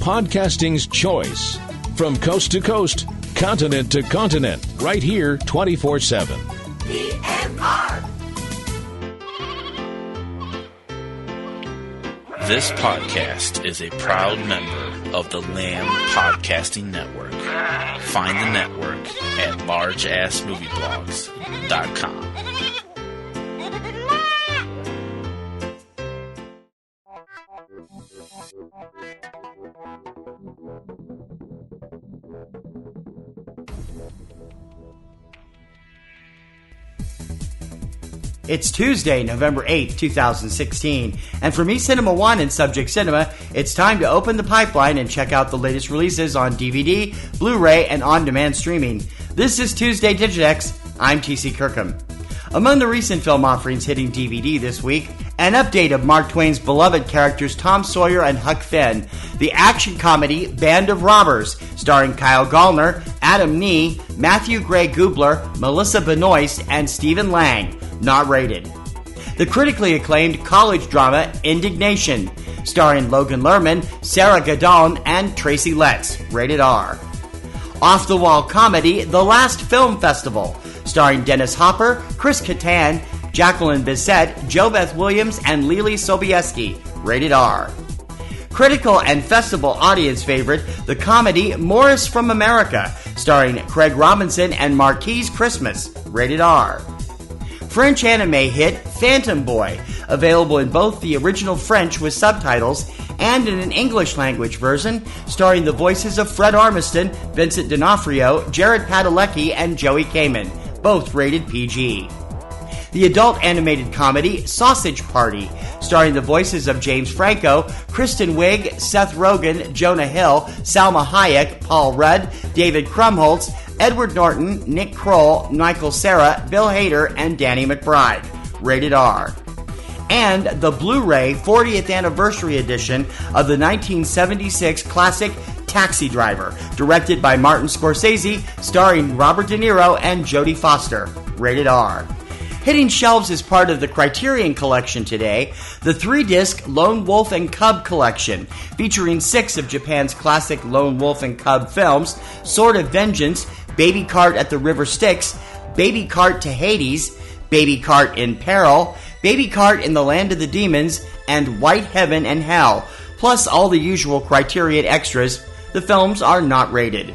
podcasting's choice. From coast to coast, continent to continent, right here 24/7. PNR. This podcast is a proud member of the Lamb Podcasting Network. Find the network at largeassmovieblogs.com. It's Tuesday, November 8th, 2016, and from eCinemaOne and Subject Cinema, it's time to open the pipeline and check out the latest releases on DVD, Blu-ray, and on-demand streaming. This is Tuesday Digidex. I'm TC Kirkham. Among the recent film offerings hitting DVD this week, an update of Mark Twain's beloved characters Tom Sawyer and Huck Finn, the action comedy Band of Robbers, starring Kyle Gallner, Adam Nee, Matthew Gray Gubler, Melissa Benoist, and Stephen Lang, not rated. The critically acclaimed college drama Indignation, starring Logan Lerman, Sarah Gadon, and Tracy Letts, rated R. Off-the-wall comedy The Last Film Festival, starring Dennis Hopper, Chris Kattan, Jacqueline Bisset, JoBeth Williams, and Lily Sobieski, rated R. Critical and festival audience favorite, the comedy Morris from America, starring Craig Robinson and Marquee Christmas, rated R. French anime hit Phantom Boy, available in both the original French with subtitles and in an English language version, starring the voices of Fred Armisen, Vincent D'Onofrio, Jared Padalecki, and Joey Kamen, both rated PG. The adult animated comedy Sausage Party, starring the voices of James Franco, Kristen Wiig, Seth Rogen, Jonah Hill, Salma Hayek, Paul Rudd, David Krumholtz, Edward Norton, Nick Kroll, Michael Cera, Bill Hader, and Danny McBride, rated R. And the Blu-ray 40th Anniversary Edition of the 1976 classic Taxi Driver, directed by Martin Scorsese, starring Robert De Niro and Jodie Foster, rated R. Hitting shelves as part of the Criterion Collection today, the 3-disc Lone Wolf and Cub Collection, featuring 6 of Japan's classic Lone Wolf and Cub films, Sword of Vengeance, Baby Cart at the River Styx, Baby Cart to Hades, Baby Cart in Peril, Baby Cart in the Land of the Demons, and White Heaven and Hell, plus all the usual Criterion extras. The films are not rated.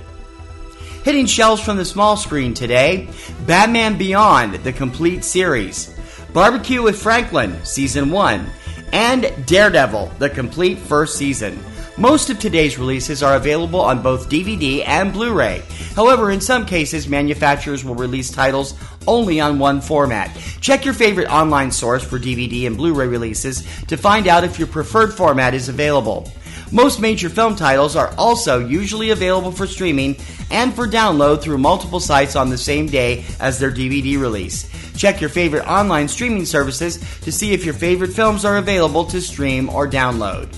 Hitting shelves from the small screen today, Batman Beyond, the complete series, Barbecue with Franklin, Season 1, and Daredevil, the complete first season. Most of today's releases are available on both DVD and Blu-ray. However, in some cases, manufacturers will release titles only on one format. Check your favorite online source for DVD and Blu-ray releases to find out if your preferred format is available. Most major film titles are also usually available for streaming and for download through multiple sites on the same day as their DVD release. Check your favorite online streaming services to see if your favorite films are available to stream or download.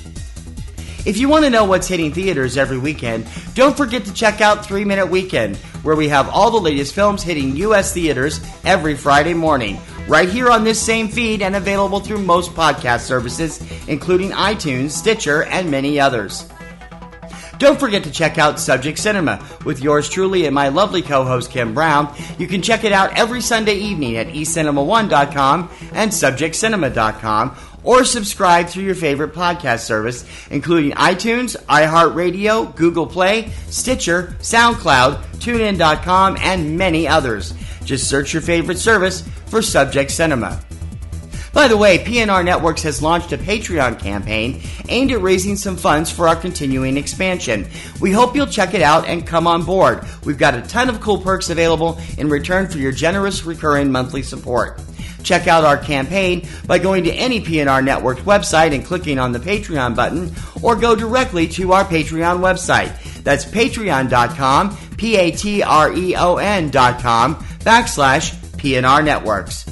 If you want to know what's hitting theaters every weekend, don't forget to check out 3 Minute Weekend, where we have all the latest films hitting U.S. theaters every Friday morning, right here on this same feed and available through most podcast services, including iTunes, Stitcher, and many others. Don't forget to check out Subject Cinema with yours truly and my lovely co-host Kim Brown. You can check it out every Sunday evening at eCinemaOne.com and SubjectCinema.com, or subscribe through your favorite podcast service, including iTunes, iHeartRadio, Google Play, Stitcher, SoundCloud, TuneIn.com, and many others. Just search your favorite service for Subject Cinema. By the way, PNR Networks has launched a Patreon campaign aimed at raising some funds for our continuing expansion. We hope you'll check it out and come on board. We've got a ton of cool perks available in return for your generous recurring monthly support. Check out our campaign by going to any PNR Networks website and clicking on the Patreon button, or go directly to our Patreon website. That's patreon.com, patreon.com/PNR Networks.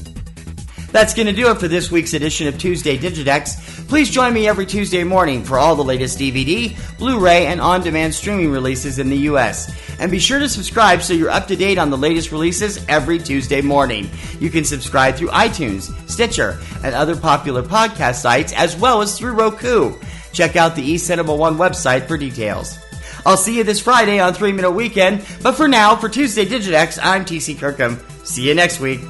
That's going to do it for this week's edition of Tuesday Digidex. Please join me every Tuesday morning for all the latest DVD, Blu-ray, and on-demand streaming releases in the U.S. And be sure to subscribe so you're up to date on the latest releases every Tuesday morning. You can subscribe through iTunes, Stitcher, and other popular podcast sites, as well as through Roku. Check out the eCinemaOne website for details. I'll see you this Friday on 3 Minute Weekend, but for now, for Tuesday Digidex, I'm TC Kirkham. See you next week.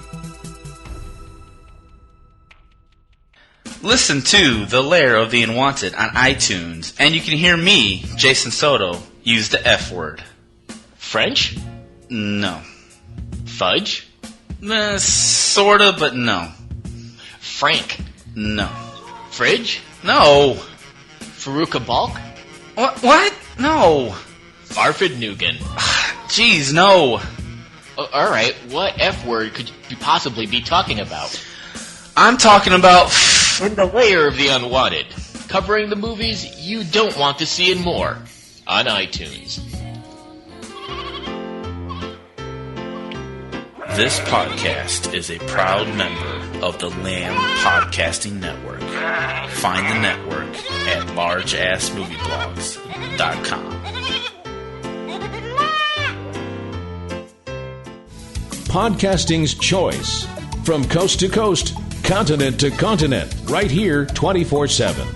Listen to The Lair of the Unwanted on iTunes, and you can hear me, Jason Soto, use the F word. French? No. Fudge? Sorta, but no. Frank? No. Fridge? No. Faruka Balk? What? No. Farfid Nugan? Jeez, no. Alright, what F word could you possibly be talking about? I'm talking about... In the Lair of the Unwanted, covering the movies you don't want to see and more, on iTunes. This podcast is a proud member of the Lamb Podcasting Network. Find the network at largeassmovieblogs.com. Podcasting's choice. From coast to coast, continent to continent, right here 24/7.